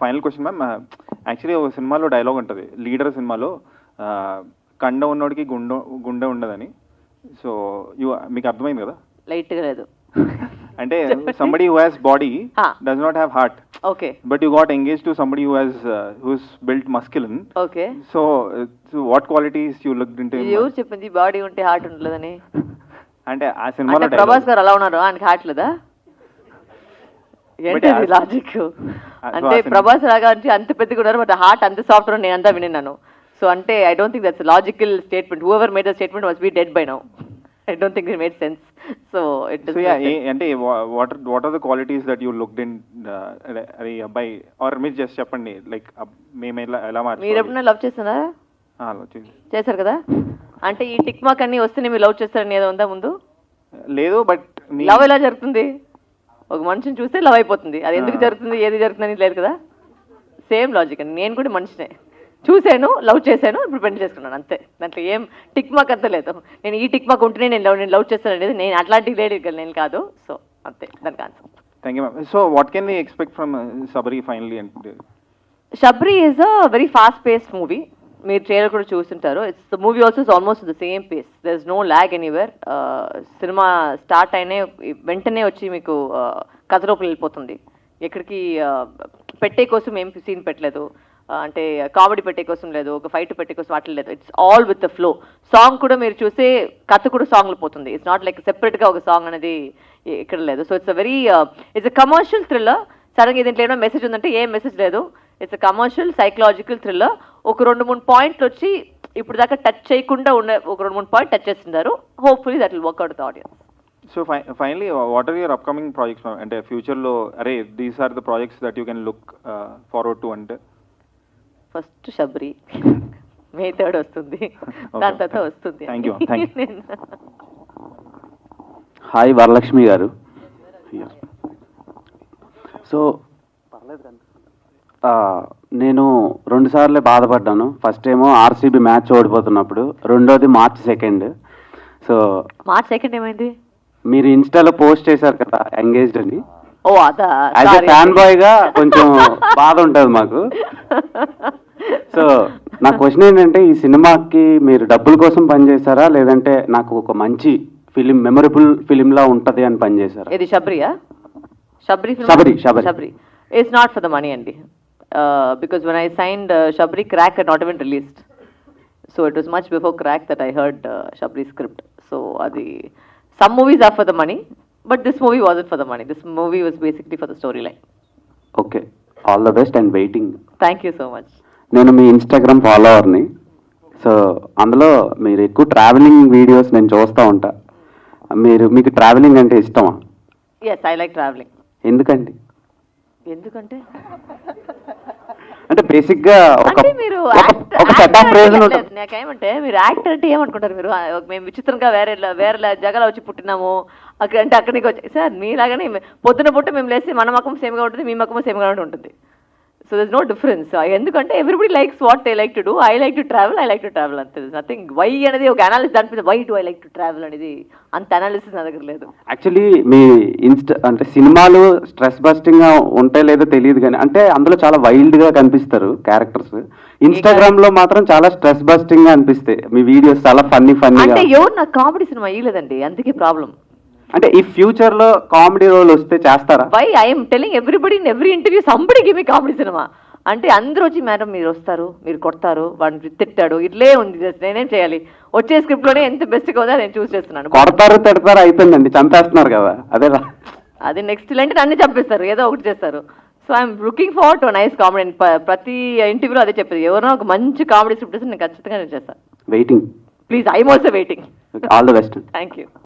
Final question ma'am, actually ఒక సినిమాలో dialogue ఉంటుంది, లీడర్ సినిమాలో కండ ఉన్నోడికి గుండె ఉండదని. సో మీకు అర్థమైంది కదా? లైట్గా లేదు అంటే somebody who has body does not have heart. Okay. But you got engage to somebody whose built muscular. Okay. So what qualities you looked into? ఎవరు చెప్పింది బాడీ ఉంటే హార్ట్ ఉండలేదని? అంటే ఆ సినిమాలో ప్రభాస్ గారు అలా ఉన్నారు, ఆయనకి హార్ట్ లేదా? ఏంటి లాజిక్? అంటే ప్రభాస్ లాగా అంటే అంత పెద్దగా ఉన్నారు, బట్ హార్ట్ అంత సాఫ్ట్ ఉన్నారు, నేను అంతా విన్నాను. సో అంటే I don't think that's logical statement. Whoever made the statement was be dead by now. I don't think it made sense. So it doesn't. So yeah, ante what are the qualities that you looked in by or మీరు just చెప్పండి, like మేము ఎలా మార్చాలి? మీరు ఎప్పుడైనా love చేస్తున్నారా? చేశారు కదా. అంటే ఈ టిక్ మార్క్ అన్ని వస్తేనే మీరు లవ్ చేస్తారని ఏదో ఉందా ముందు? లేదు. బట్ లవ్ ఎలా జరుగుతుంది? ఒక మనిషిని చూస్తే లవ్ అయిపోతుంది. అది ఎందుకు జరుగుతుంది, ఏది జరుగుతుందని లేదు కదా. సేమ్ లాజిక్ అండి. నేను కూడా మనిషినే, చూశాను, లవ్ చేశాను, ఇప్పుడు పెళ్లి చేసుకున్నాను, అంతే. దాంట్లో ఏం టిక్ మార్క్ అంతా లేదు. నేను ఈ టిక్ మార్క్ ఉంటేనే నేను లవ్ చేస్తాను అనేది నేను అట్లాంటి లేడీ నేను కాదు. సో అంతే దానికి answer. Thank you ma'am. So what can we expect from Sabari finally? అంటే Sabari is a very fast paced movie. మీరు ట్రైలర్ కూడా చూస్తుంటారు. It's the movie also is almost the same pace. There is no lag anywhere. Cinema start అయిన వెంటనే వచ్చి మీకు కథలోకి వెళ్ళిపోతుంది. ఎక్కడికి పెట్టే కోసం ఏం సీన్ పెట్టలేదు, అంటే కామెడీ పెట్టే కోసం లేదు, ఒక ఫైట్ పెట్టే కోసం అట్లా లేదు. It's all with the flow. Song కూడా మీరు చూస్తే కథ కూడా సాంగ్లో పోతుంది. ఇట్స్ నాట్ లైక్ సెపరేట్గా ఒక సాంగ్ అనేది ఇక్కడ లేదు. So it's a very it's a commercial thriller. సడన్గా దీంట్లో ఏమైనా మెసేజ్ ఉందంటే ఏం మెసేజ్ లేదు. It's a commercial psychological thriller. ఒక 2-3 పాయింట్లు వచ్చి ఇప్పుడు దాకా టచ్ చేయకుండా ఉన్న ఒక 2-3 పాయింట్ టచ్ చేస్తున్నారు. Hopefully that will work out the audience. So finally what are your upcoming projects? అంటే ఫ్యూచర్లో are these are the projects that you can look forward to? అంటే ఫస్ట్ శబరి, మే 3rd వస్తుంది, దాని తర్వాత వస్తుంది. హాయ్ వరలక్ష్మి గారు. So నేను 2 సార్లే బాధపడ్డాను. ఫస్ట్ ఏమో ఆర్సీబీ మ్యాచ్ ఓడిపోతున్నప్పుడు, రెండోది March 2nd. So March 2nd ఏమైంది? మీరు ఇన్స్టాలో పోస్ట్ చేశారు కదా ఎంగేజ్డ్ అని. ఓ అదా, యాజ్ ఎ ఫ్యాన్ బాయ్ గా కొంచెం బాధ ఉంటుంది మాకు. సో నా క్వశ్చన్ ఏంటంటే, ఈ సినిమాకి మీరు డబ్బుల కోసం పనిచేశారా, లేదంటే నాకు ఒక మంచి ఫిలిం, మెమరబుల్ ఫిలిం లా ఉంటది అని పనిచేశారా? ఇది శబరియా? Sabari it's not for the money అండి. Because when I signed Sabari, Krack had not even released. So it was much before crack that I heard Shabri script. So adi some movies are for the money, but this movie wasn't for the money. This movie was basically for the storyline. Okay, all the best and waiting. Thank you so much. నేను మీ Instagram ఫాలోవర్ని. So అందులో మీరు ఎక్కువ travelling videos నేను చూస్తూ ఉంటా. మీకు travelling అంటే ఇష్టమా? Yes, I like traveling. ఎందుకంటే అంటే బేసిక్ గా ఒక సెట్ ఆఫ్ రీజన్ ఉంటుంది. నాకేమంటే మీరు యాక్టర్ అంటే ఏమనుకుంటారు మీరు? మేము విచిత్రంగా వేరే జగలో వచ్చి పుట్టినాము అక్కడ అంటే అక్కడికి వచ్చి సార్ మీలాగానే పొద్దున పుట్ట మేము లేసి మన మకం సేమ్గా ఉంటుంది, మీ మకం సేమ్గా ఉంటుంది. So there is no difference. ఎందుకంటే everybody likes what they like to do. I like to travel అంతే. నథింగ్ వై అనేది ఒక అనాలిసిస్, దాని మీద why do I like to travel అనేది అంత అనాలిసిస్ నా దగ్గర లేదు. యాక్చువల్లీ మీ అంటే సినిమాలు స్ట్రెస్ బస్టింగ్ గా ఉంటాయో లేదో తెలియదు, కానీ అంటే అందులో చాలా వైల్డ్ గా కనిపిస్తారు క్యారెక్టర్స్. ఇన్స్టాగ్రామ్ లో మాత్రం చాలా స్ట్రెస్ బస్టింగ్ గా అనిపిస్తాయి మీ వీడియోస్, చాలా ఫన్నీ. అంటే ఎవరు నాకు కామెడీ సినిమా ఇవ్వలేదండి, అందుకే ప్రాబ్లం. అంటే ఈ ఫ్యూచర్ లో కామెడీ రోల్ వస్తే చేస్తారా? Why I'm telling everybody in every interview somebody give me comedy cinema అంటే అందరూ వచ్చి మేడం మీరు వస్తారు, మీరు కొడతారు, వాడిని తిట్టాడు, ఇట్లే ఉంది. నేనేం చేయాలి? వచ్చే స్క్రిప్ట్ లోనే ఎంత బెస్ట్గా ఉందో నేను చూస్ చేస్తున్నాను. కొడతారు తిడతారు అయిపోయిందండి, చంపేస్తున్నారు కదా. అది నెక్స్ట్ అంటే నన్ను చంపేస్తారు, ఏదో ఒకటి చేస్తారు. So I'm looking forward to nice comedy. ప్రతి ఇంటర్వ్యూలో అదే చెప్పేది, ఎవరో ఒక మంచి కామెడీ స్క్రిప్ట్ నేను ఖచ్చితంగా నేను చేస్తాను. Waiting. Please, I'm also waiting. All the best. Thank you.